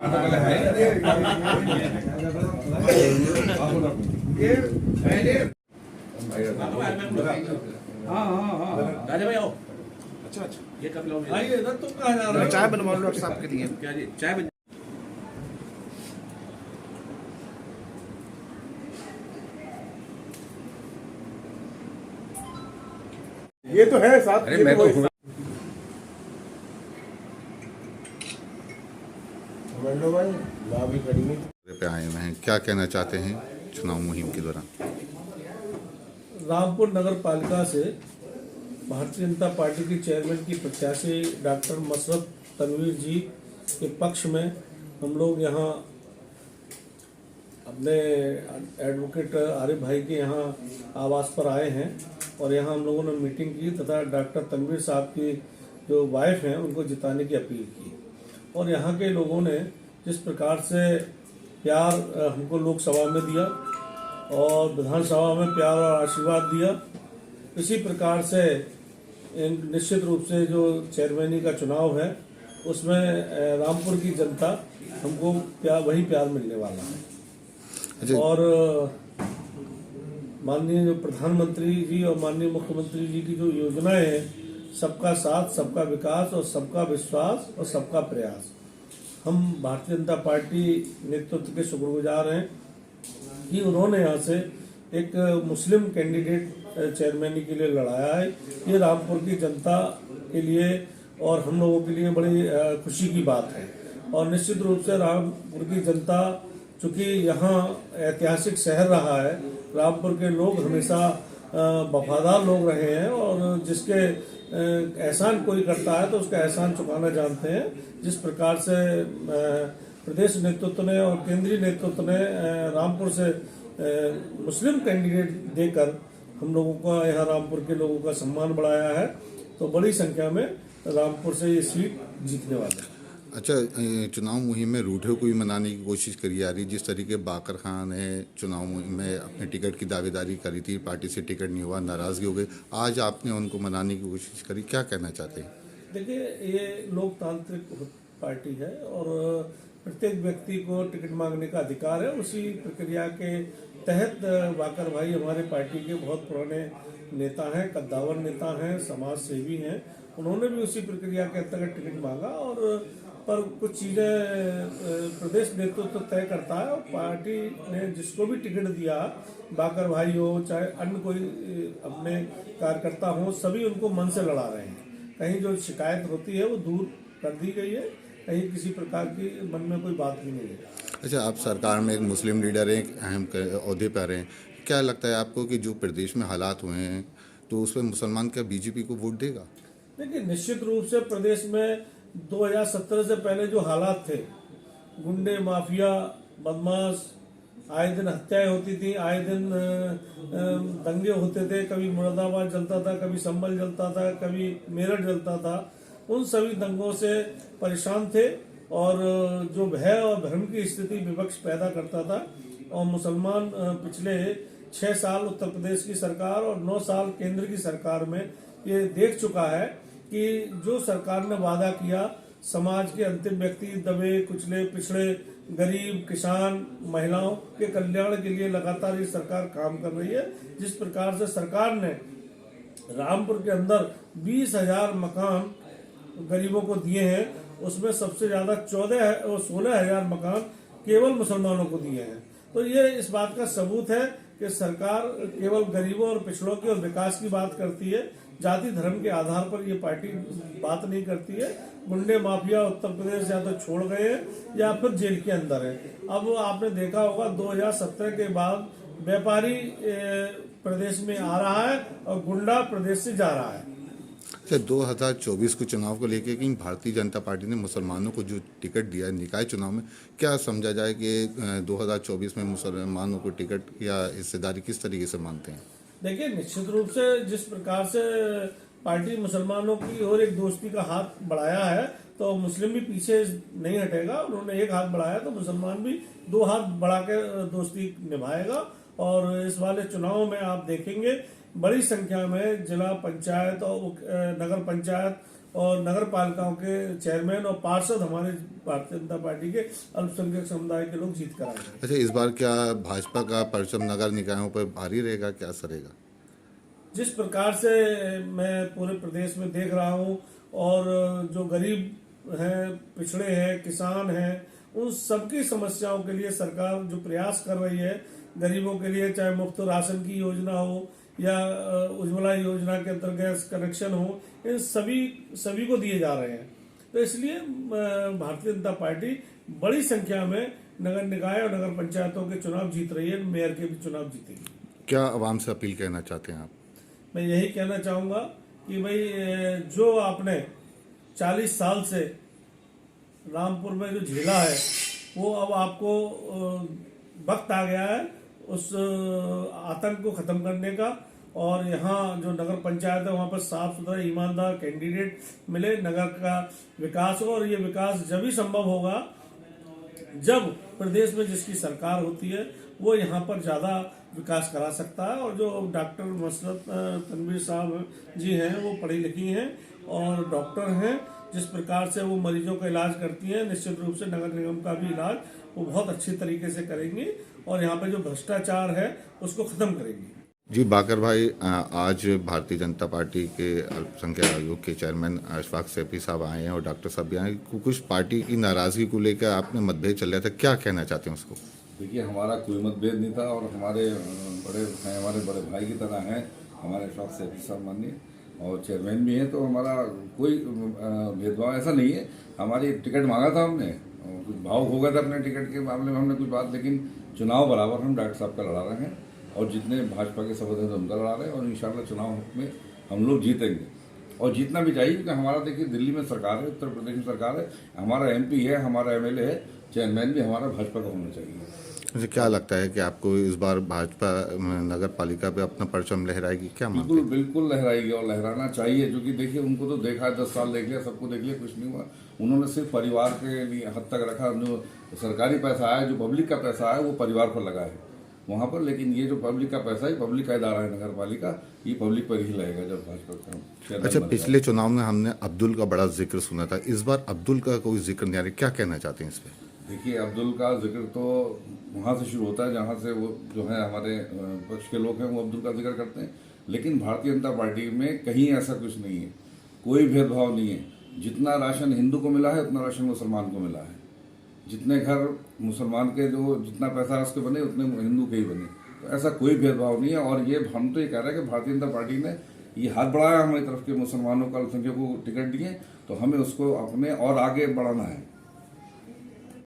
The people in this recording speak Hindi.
राजा भाई आओ। अच्छा अच्छा, ये कब लाओगे? आइए इधर, तुम कहाँ जा रहे हो? चाय बनवा लो डॉक्टर साहब के लिए। क्या जी, चाय बन। ये तो है साथ। अरे मैं तो हूँ। भाई ला भी खड़ी नहीं पे आए हुए हैं, क्या कहना चाहते हैं चुनाव मुहिम के दौरान? रामपुर नगर पालिका से भारतीय जनता पार्टी की चेयरमैन की प्रत्याशी डॉक्टर मसरत तनवीर जी के पक्ष में हम लोग यहाँ अपने एडवोकेट आरिफ भाई के यहाँ आवास पर आए हैं और यहाँ हम लोगों ने मीटिंग की तथा डॉक्टर तनवीर साहब की जो वाइफ हैं उनको जिताने की अपील की। और यहाँ के लोगों ने जिस प्रकार से प्यार हमको लोकसभा में दिया और विधानसभा में प्यार और आशीर्वाद दिया, इसी प्रकार से निश्चित रूप से जो चेयरमैनी का चुनाव है उसमें रामपुर की जनता हमको वही प्यार मिलने वाला है। और माननीय जो प्रधानमंत्री जी और माननीय मुख्यमंत्री जी की जो योजनाएं हैं, सबका साथ, सबका विकास और सबका विश्वास और सबका प्रयास, हम भारतीय जनता पार्टी नेतृत्व के शुक्रगुजार हैं कि उन्होंने यहाँ से एक मुस्लिम कैंडिडेट चेयरमैनी के लिए लड़ाया है। ये रामपुर की जनता के लिए और हम लोगों के लिए बड़ी खुशी की बात है। और निश्चित रूप से रामपुर की जनता, चूँकि यहाँ ऐतिहासिक शहर रहा है, रामपुर के लोग हमेशा वफादार लोग रहे हैं और जिसके एहसान कोई करता है तो उसका एहसान चुकाना जानते हैं। जिस प्रकार से प्रदेश नेतृत्व ने और केंद्रीय नेतृत्व ने रामपुर से मुस्लिम कैंडिडेट देकर हम लोगों का, यहाँ रामपुर के लोगों का सम्मान बढ़ाया है, तो बड़ी संख्या में रामपुर से ये सीट जीतने वाले हैं। अच्छा, चुनाव मुहिम में रूठे को भी मनाने की कोशिश करी जा रही, जिस तरीके बाकर खान ने चुनाव मुहिम में अपने टिकट की दावेदारी करी थी, पार्टी से टिकट नहीं हुआ, नाराजगी हो गई, आज आपने उनको मनाने की कोशिश करी, क्या कहना चाहते हैं? देखिए, ये लोकतांत्रिक पार्टी है और प्रत्येक व्यक्ति को टिकट मांगने का अधिकार है। उसी प्रक्रिया के तहत बाकर भाई हमारे पार्टी के बहुत पुराने नेता हैं, कद्दावर नेता हैं, समाज सेवी हैं, उन्होंने भी उसी प्रक्रिया के अंतर्गत टिकट मांगा। और पर कुछ चीज़ें प्रदेश नेतृत्व तय करता है और पार्टी ने जिसको भी टिकट दिया, बाकर भाई हो चाहे अन्य कोई अपने कार्यकर्ता हो, सभी उनको मन से लड़ा रहे हैं। कहीं जो शिकायत होती है वो दूर कर दी गई है, कहीं किसी प्रकार की मन में कोई बात भी नहीं है। अच्छा, आप सरकार में एक मुस्लिम लीडर हैं, एक अहम ओहदे पर हैं, क्या लगता है आपको कि जो प्रदेश में हालात हुए हैं तो उस पर मुसलमान क्या बीजेपी को वोट देगा? देखिए, निश्चित रूप से प्रदेश में 2017 से पहले जो हालात थे, गुंडे, माफिया, बदमाश, आए दिन हत्याएं होती थी, आए दिन दंगे होते थे, कभी मुरादाबाद जलता था, कभी संभल जलता था, कभी मेरठ जलता था, उन सभी दंगों से परेशान थे और जो भय और भ्रम की स्थिति विपक्ष पैदा करता था। और मुसलमान पिछले 6 साल उत्तर प्रदेश की सरकार और 9 साल केंद्र की सरकार में ये देख चुका है कि जो सरकार ने वादा किया, समाज के अंतिम व्यक्ति, दबे कुचले पिछड़े, गरीब, किसान, महिलाओं के कल्याण के लिए लगातार ये सरकार काम कर रही है। जिस प्रकार से सरकार ने रामपुर के अंदर 20,000 मकान गरीबों को दिए हैं, उसमें सबसे ज्यादा 16,000 मकान केवल मुसलमानों को दिए हैं। तो ये इस बात का सबूत है कि सरकार केवल गरीबों और पिछड़ों की और विकास की बात करती है, जाति धर्म के आधार पर ये पार्टी बात नहीं करती है। गुंडे माफिया उत्तर प्रदेश या तो छोड़ गए हैं या फिर जेल के अंदर है। अब आपने देखा होगा 2017 के बाद व्यापारी प्रदेश में आ रहा है और गुंडा प्रदेश से जा रहा है। 2024 को चुनाव को लेकर कि भारतीय जनता पार्टी ने मुसलमानों को जो टिकट दिया निकाय चुनाव में, क्या समझा जाए कि 2024 में मुसलमानों को टिकट या हिस्सेदारी किस तरीके से मानते हैं? देखिए, निश्चित रूप से जिस प्रकार से पार्टी मुसलमानों की ओर एक दोस्ती का हाथ बढ़ाया है, तो मुस्लिम भी पीछे नहीं हटेगा। उन्होंने एक हाथ बढ़ाया तो मुसलमान भी 2 हाथ बढ़ा के दोस्ती निभाएगा। और इस वाले चुनाव में आप देखेंगे बड़ी संख्या में जिला पंचायत और नगर पंचायत और नगर पालिकाओं के चेयरमैन और पार्षद हमारे भारतीय जनता पार्टी के अल्पसंख्यक समुदाय के लोग जीत कर आएंगे। अच्छा, इस बार क्या भाजपा का परचम नगर निकायों पर भारी रहेगा, क्या असर रहेगा? जिस प्रकार से मैं पूरे प्रदेश में देख रहा हूं और जो गरीब हैं, पिछड़े हैं, किसान हैं, उन सबकी समस्याओं के लिए सरकार जो प्रयास कर रही है, गरीबों के लिए चाहे मुफ्त राशन की योजना हो या उज्ज्वला योजना के अंतर्गत गैस कनेक्शन हो, इन सभी को दिए जा रहे हैं। तो इसलिए भारतीय जनता पार्टी बड़ी संख्या में नगर निकाय और नगर पंचायतों के चुनाव जीत रही है, मेयर के भी चुनाव जीतेगी। क्या आवाम से अपील कहना चाहते हैं आप? मैं यही कहना चाहूंगा कि भाई जो आपने 40 साल से रामपुर में जो झेला है, वो अब आपको वक्त आ गया है उस आतंक को खत्म करने का। और यहाँ जो नगर पंचायत है वहाँ पर साफ सुथरा ईमानदार कैंडिडेट मिले, नगर का विकास हो। और ये विकास जब ही संभव होगा जब प्रदेश में जिसकी सरकार होती है वो यहाँ पर ज्यादा विकास करा सकता है। और जो डॉक्टर मसरत तनवीर साहब जी हैं, वो पढ़ी लिखी हैं और डॉक्टर हैं। जिस प्रकार से वो मरीजों का इलाज करती हैं, निश्चित रूप से नगर निगम का भी इलाज वो बहुत अच्छी तरीके से करेंगी और यहाँ पे जो भ्रष्टाचार है उसको खत्म करेंगी। जी बाकर भाई, आज भारतीय जनता पार्टी के अल्पसंख्यक आयोग के चेयरमैन अशफाक सैफी साहब आए हैं और डॉक्टर साहब भी आए हैं। कुछ पार्टी की नाराजगी को लेकर आपने मतभेद चल रहा था, क्या कहना चाहते हैं उसको? देखिए, हमारा कोई मतभेद नहीं था और हमारे बड़े भाई की तरह हैं हमारे अशफाक सैफी साहब माननीय, और चेयरमैन भी हैं। तो हमारा कोई भेदभाव ऐसा नहीं है। हमारी टिकट मांगा था हमने, कुछ भाव हो गया था अपने टिकट के मामले में, हमने कुछ बात, लेकिन चुनाव बराबर हम डॉक्टर साहब का लड़ा रहे हैं और जितने भाजपा के सदस्य हैं उनका लड़ा रहे हैं और इंशाल्लाह चुनाव में हम लोग जीतेंगे और जीतना भी चाहिए। क्योंकि हमारा देखिए दिल्ली में सरकार है, उत्तर प्रदेश में सरकार है, हमारा MP है, हमारा MLA है, चेयरमैन भी हमारा भाजपा का होना चाहिए। मुझे क्या लगता है कि आपको इस बार भाजपा नगर पालिका पे अपना परचम लहराएगी, क्या मानते हैं? बिल्कुल लहराएगी और लहराना चाहिए। क्योंकि देखिए, उनको तो देखा है, 10 साल देख लिया, सबको देख लिया, कुछ नहीं हुआ। उन्होंने सिर्फ परिवार के लिए हद तक रखा। जो सरकारी पैसा आया, जो पब्लिक का पैसा आया, वो परिवार पर लगा है वहाँ पर। लेकिन ये जो पब्लिक का पैसा है, पब्लिक का इदारा है नगर पालिका, ये पब्लिक पर ही लगेगा जब भाजपा का। अच्छा, पिछले चुनाव में हमने अब्दुल का बड़ा जिक्र सुना था, इस बार अब्दुल का कोई जिक्र नहीं आ रहा, क्या कहना चाहते हैं इस पर? देखिए, अब्दुल का जिक्र तो वहाँ से शुरू होता है जहाँ से वो जो है हमारे पक्ष के लोग हैं वो अब्दुल का जिक्र करते हैं। लेकिन भारतीय जनता पार्टी में कहीं ऐसा कुछ नहीं है, कोई भेदभाव नहीं है। जितना राशन हिंदू को मिला है उतना राशन मुसलमान को मिला है। जितने घर मुसलमान के जो जितना पैसा उसके बने उतने हिंदू के ही बने। तो ऐसा कोई भेदभाव नहीं है। और ये हम तो ये कह रहे हैं कि भारतीय जनता पार्टी ने ये हाथ बढ़ाया हमारी तरफ के मुसलमानों को, अल्पसंख्यकों को टिकट दिए, तो हमें उसको अपने और आगे बढ़ाना है।